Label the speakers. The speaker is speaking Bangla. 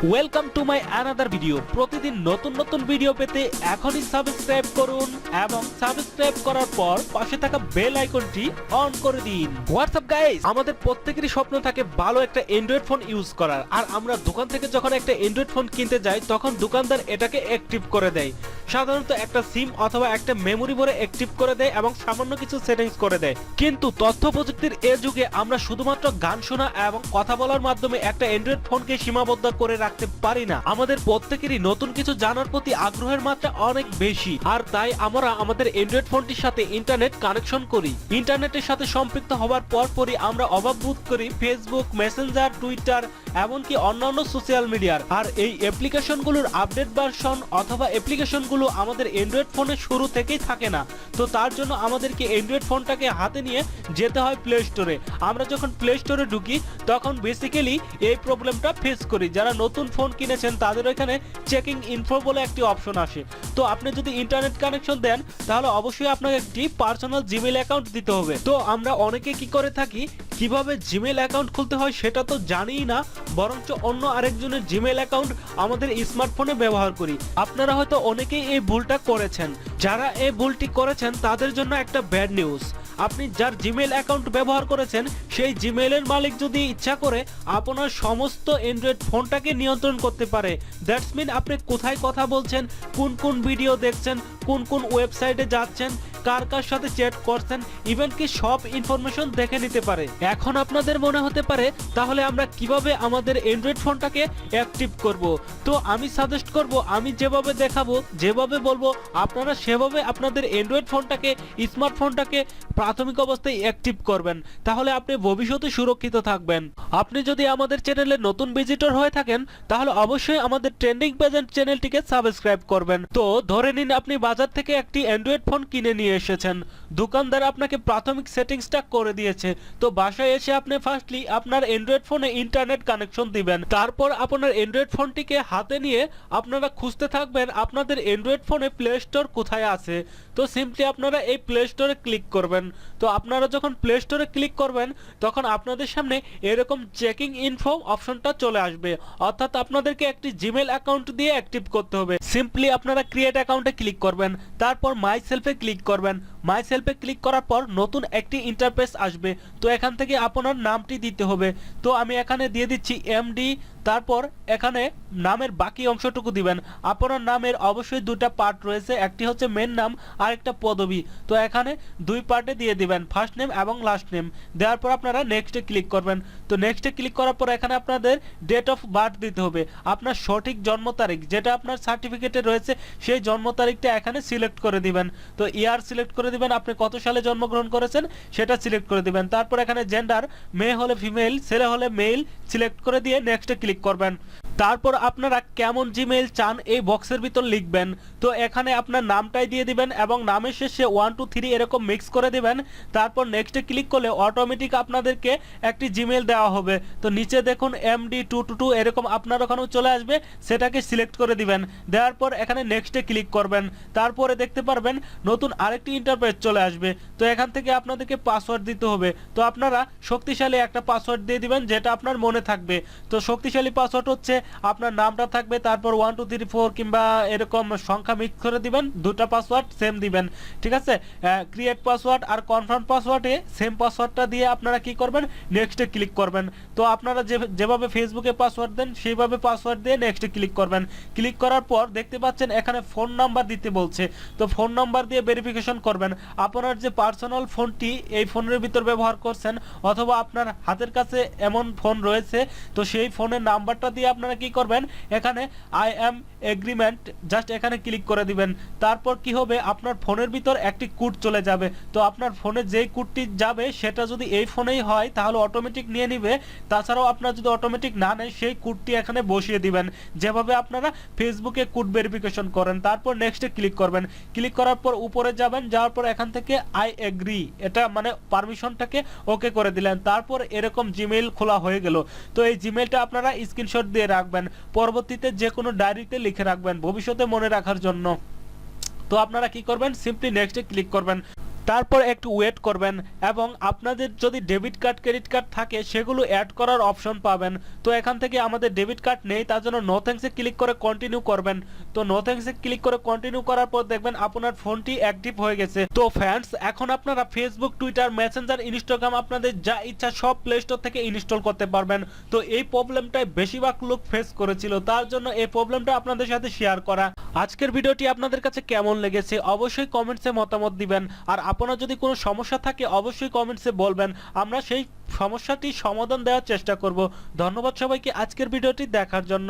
Speaker 1: Welcome to my another video. প্রতিদিন নতুন নতুন ভিডিও পেতে এখনই সাবস্ক্রাইব করুন এবং সাবস্ক্রাইব করার পর পাশে থাকা বেল আইকনটি অন করে দিন। হোয়াটসঅ্যাপ গাইস, আমাদের প্রত্যেকেরই স্বপ্ন থাকে ভালো একটা অ্যান্ড্রয়েড ফোন ইউজ করার। আর আমরা দোকান থেকে যখন একটা অ্যান্ড্রয়েড ফোন কিনতে যাই তখন দোকানদার এটাকে অ্যাক্টিভ করে দেয়। সাধারণত একটা সিম অথবা একটা মেমোরি ভরে অ্যাক্টিভ করে দেয় এবং সামান্য কিছু সেটিংস করে দেয়। কিন্তু তথ্য প্রযুক্তির এ যুগে আমরা শুধুমাত্র গান শোনা এবং কথা বলার মাধ্যমে একটা অ্যান্ড্রয়েড ফোনকে সীমাবদ্ধ করে রাখতে পারি না। আমাদের প্রত্যেকেরই নতুন কিছু জানার প্রতি আগ্রহের মাত্রা অনেক বেশি, আর তাই আমরা আমাদের অ্যান্ড্রয়েড ফোনটির সাথে ইন্টারনেট কানেকশন করি। ইন্টারনেটের সাথে সম্পৃক্ত হওয়ার পরপরই আমরা অভাব বোধ করি ফেসবুক, মেসেঞ্জার, টুইটার এমনকি অন্যান্য সোশ্যাল মিডিয়ার। আর এই অ্যাপ্লিকেশনগুলোর আপডেট ভার্সন অথবা অ্যাপ্লিকেশনগুলো আমাদের অ্যান্ড্রয়েড ফোনে শুরু থেকেই থাকে না। তো তার জন্য আমাদেরকে অ্যান্ড্রয়েড ফোনটাকে হাতে নিয়ে যেতে হয় প্লে স্টোরে। আমরা যখন প্লে স্টোরে ঢুকি তখন বেসিক্যালি এই প্রবলেমটা ফেস করি। যারা নতুন ফোন কিনেছেন তাদের এখানে চেকিং ইনফো বলে একটি অপশন আসে। তো আপনি যদি ইন্টারনেট কানেকশন দেন তাহলে অবশ্যই আপনাকে একটি পার্সোনাল জিমেইল অ্যাকাউন্ট দিতে হবে। তো আমরা অনেকে কি করে থাকি, কিভাবে জিমেইল অ্যাকাউন্ট খুলতে হয় সেটা তো জানিই না, বরঞ্চ অন্য আরেকজনের জিমেইল অ্যাকাউন্ট আমাদের স্মার্টফোনে ব্যবহার করি। আপনারা হয়তো অনেকেই এই ভুলটা করেছেন। যারা এই ভুলটি করেছেন তাদের জন্য একটা ব্যাড নিউজ। আপনি যার জিমেইল অ্যাকাউন্ট ব্যবহার করেছেন সেই জিমেইলের মালিক যদি ইচ্ছা করে আপনার সমস্ত অ্যান্ড্রয়েড ফোনটাকে নিয়ন্ত্রণ করতে পারে। দ্যাটস মিন আপনি কোথায় কথা বলছেন, কোন কোন ভিডিও দেখছেন, কোন কোন ওয়েবসাইটে যাচ্ছেন, কার কার সাথে চ্যাট করছেন, ইভেন কি সব ইনফরমেশন দেখে নিতে পারে। এখন আপনাদের মনে হতে পারে তাহলে আমরা কিভাবে আমাদের অ্যান্ড্রয়েড ফোনটাকে অ্যাক্টিভ করব। তো আমি সাজেস্ট করব, আমি যেভাবে দেখাবো, যেভাবে বলবো আপনারা সেভাবে আপনাদের অ্যান্ড্রয়েড ফোনটাকে, স্মার্টফোনটাকে প্রাথমিক অবস্থায় অ্যাক্টিভ করবেন। তাহলে আপনি ভবিষ্যতে সুরক্ষিত থাকবেন। আপনি যদি আমাদের চ্যানেলে নতুন ভিজিটর হয়ে থাকেন তাহলে অবশ্যই আমাদের ট্রেন্ডিং প্রেজেন্ট চ্যানেলটিকে সাবস্ক্রাইব করবেন। তো ধরে নিন আপনি বাজার থেকে একটি অ্যান্ড্রয়েড ফোন কিনে নিয়ে এসেছেন, দোকানদার আপনাকে প্রাথমিক সেটিংসটা করে দিয়েছে। তো বাসায় এসে আপনি ফার্স্টলি আপনার অ্যান্ড্রয়েড ফোনে ইন্টারনেট কানেকশন দিবেন। তারপর আপনার অ্যান্ড্রয়েড ফোনটিকে হাতে নিয়ে আপনারা খুঁজতে থাকবেন আপনাদের অ্যান্ড্রয়েড ফোনে প্লে স্টোর কোথায় আছে। তো সিম্পলি আপনারা এই প্লে স্টোরে ক্লিক করবেন। তো আপনারা যখন প্লে স্টোরে ক্লিক করবেন তখন আপনাদের সামনে এরকম চেকিং ইনফো অপশনটা চলে আসবে, অর্থাৎ আপনাদেরকে একটি জিমেইল অ্যাকাউন্ট দিয়ে অ্যাক্টিভ করতে হবে। সিম্পলি আপনারা ক্রিয়েট অ্যাকাউন্টে ক্লিক করবেন, তারপর মাই সেলফে ক্লিক করবেন। মাই সেলফে ক্লিক করার পর নতুন একটি ইন্টারফেস আসবে। তো এখান থেকে আপনার নামটি দিতে হবে। তো আমি এখানে দিয়ে দিচ্ছি এমডি, তারপর এখানে নামের বাকি অংশটুকু দিবেন। আপনার নামের অবশ্যই দুটা পার্ট রয়েছে, একটি হচ্ছে মেন নাম আর একটা পদবি। তো এখানে দুই পার্টে দিয়ে দিবেন, ফার্স্ট নেম এবং লাস্ট নেম। দেওয়ার পর আপনারা নেক্সটে ক্লিক করবেন। তো নেক্সটে ক্লিক করার পর এখানে আপনাদের ডেট অফ বার্থ দিতে হবে। আপনার সঠিক জন্ম তারিখ যেটা আপনার সার্টিফিকেটে রয়েছে সেই জন্ম তারিখটা এখানে সিলেক্ট করে দিবেন। তো ইয়ার সিলেক্ট করে দিবেন, আপনি কত সালে জন্মগ্রহণ করেছেন সেটা সিলেক্ট করে দিবেন। তারপর এখানে জেন্ডার, মেয়ে হলে ফিমেল, ছেলে হলে মেল সিলেক্ট করে দিয়ে নেক্সটে ক্লিক করবেন। তারপর আপনারা কেমন জিমেইল চান এই বক্সের ভিতর লিখবেন। তো এখানে আপনার নামটাই দিয়ে দিবেন এবং নামের শেষে 1 2 3 এরকম মিক্স করে দিবেন। তারপর নেক্সটে ক্লিক করলে অটোমেটিক আপনাদেরকে একটি জিমেইল দেওয়া হবে। তো নিচে দেখুন MD222 এরকম আপনার ওখানেও চলে আসবে, সেটাকে সিলেক্ট করে দিবেন। দেওয়ার পর এখানে নেক্সটে ক্লিক করবেন। তারপরে দেখতে পারবেন নতুন আরেকটি ইন্টারফেস চলে আসবে। তো এখান থেকে আপনাদেরকে পাসওয়ার্ড দিতে হবে। তো আপনারা শক্তিশালী একটা পাসওয়ার্ড দিয়ে দিবেন যেটা আপনার মনে থাকবে। তো শক্তিশালী পাসওয়ার্ড হচ্ছে আপনার নামটা থাকবে, তারপর 1 2 3 4 কিংবা এরকম সংখ্যা মিক্স করে দিবেন, দুটো পাসওয়ার্ড সেম দিবেন। ঠিক আছে, ক্রিয়েট পাসওয়ার্ড আর কনফার্ম পাসওয়ার্ডে সেম পাসওয়ার্ডটা দিয়ে আপনারা কি করবেন, নেক্সটে ক্লিক করবেন। তো আপনারা যেভাবে ফেসবুকে পাসওয়ার্ড দেন সেইভাবে পাসওয়ার্ড দিয়ে নেক্সটে ক্লিক করবেন। ক্লিক করার পর দেখতে পাচ্ছেন এখানে ফোন নাম্বার দিতে বলছে। তো ফোন নাম্বার দিয়ে ভেরিফিকেশন করবেন আপনার যে পার্সোনাল ফোনটি এই ফোনের ভিতর ব্যবহার করছেন, অথবা আপনার হাতের কাছে এমন ফোন রয়েছে তো সেই ফোনের নাম্বারটা দিয়ে আপনারা কি করবেন, এখানে আই এম এগ্রিমেন্ট জাস্ট এখানে ক্লিক করে দিবেন। তারপর কি হবে, আপনার ফোনের ভিতর একটি কোড চলে যাবে। তো আপনার ফোনে যেই কোডটি যাবে সেটা যদি এই ফোনেই হয় তাহলে অটোমেটিক নিয়ে নিবে। তাছাড়াও আপনার যদি অটোমেটিক না নেয় সেই কোডটি এখানে বসিয়ে দিবেন, যেভাবে আপনারা ফেসবুকে কোড ভেরিফিকেশন করেন। তারপর নেক্সটে ক্লিক করবেন। ক্লিক করার পর উপরে যাবেন, যাওয়ার পর এখান থেকে আই এগ্রি, এটা মানে পারমিশনটাকে ওকে করে দিলেন। তারপর এরকম জিমেইল খোলা হয়ে গেল। তো এই জিমেইলটা আপনারা স্ক্রিনশট দিয়ে রাখবেন, পরবর্তীতে যে কোনো ডায়েরিতে লিখে রাখবেন ভবিষ্যতে মনে রাখার জন্য। তো আপনারা কি করবেন, সিম্পলি নেক্সটে ক্লিক করবেন। তারপর একটু ওয়েট করবেন এবং আপনাদের যদি ডেবিট কার্ড ক্রেডিট কার্ড থাকে সেগুলো অ্যাড করার অপশন পাবেন। তো এখান থেকে আমাদের ডেবিট কার্ড নেই, তার জন্য নো থ্যাঙ্কসে ক্লিক করে কন্টিনিউ করবেন। তো নো থ্যাঙ্কসে ক্লিক করে কন্টিনিউ করার পর দেখবেন আপনার ফোনটি অ্যাক্টিভ হয়ে গেছে। তো ফ্রেন্ডস, এখন আপনারা ফেসবুক, টুইটার, মেসেঞ্জার, ইনস্টাগ্রাম আপনাদের যা ইচ্ছা সব প্লে স্টোর থেকে ইনস্টল করতে পারবেন। তো এই প্রবলেমটাই বেশিরভাগ লোক ফেস করেছিল, তার জন্য এই প্রবলেমটা আপনাদের সাথে শেয়ার করা। আজকের ভিডিওটি আপনাদের কাছে কেমন লেগেছে অবশ্যই কমেন্টসে মতামত দিবেন। আর আপনার যদি কোনো সমস্যা থাকে অবশ্যই কমেন্টসে বলবেন, আমরা সেই সমস্যাটি সমাধান দেওয়ার চেষ্টা করব। ধন্যবাদ সবাইকে আজকের ভিডিওটি দেখার জন্য।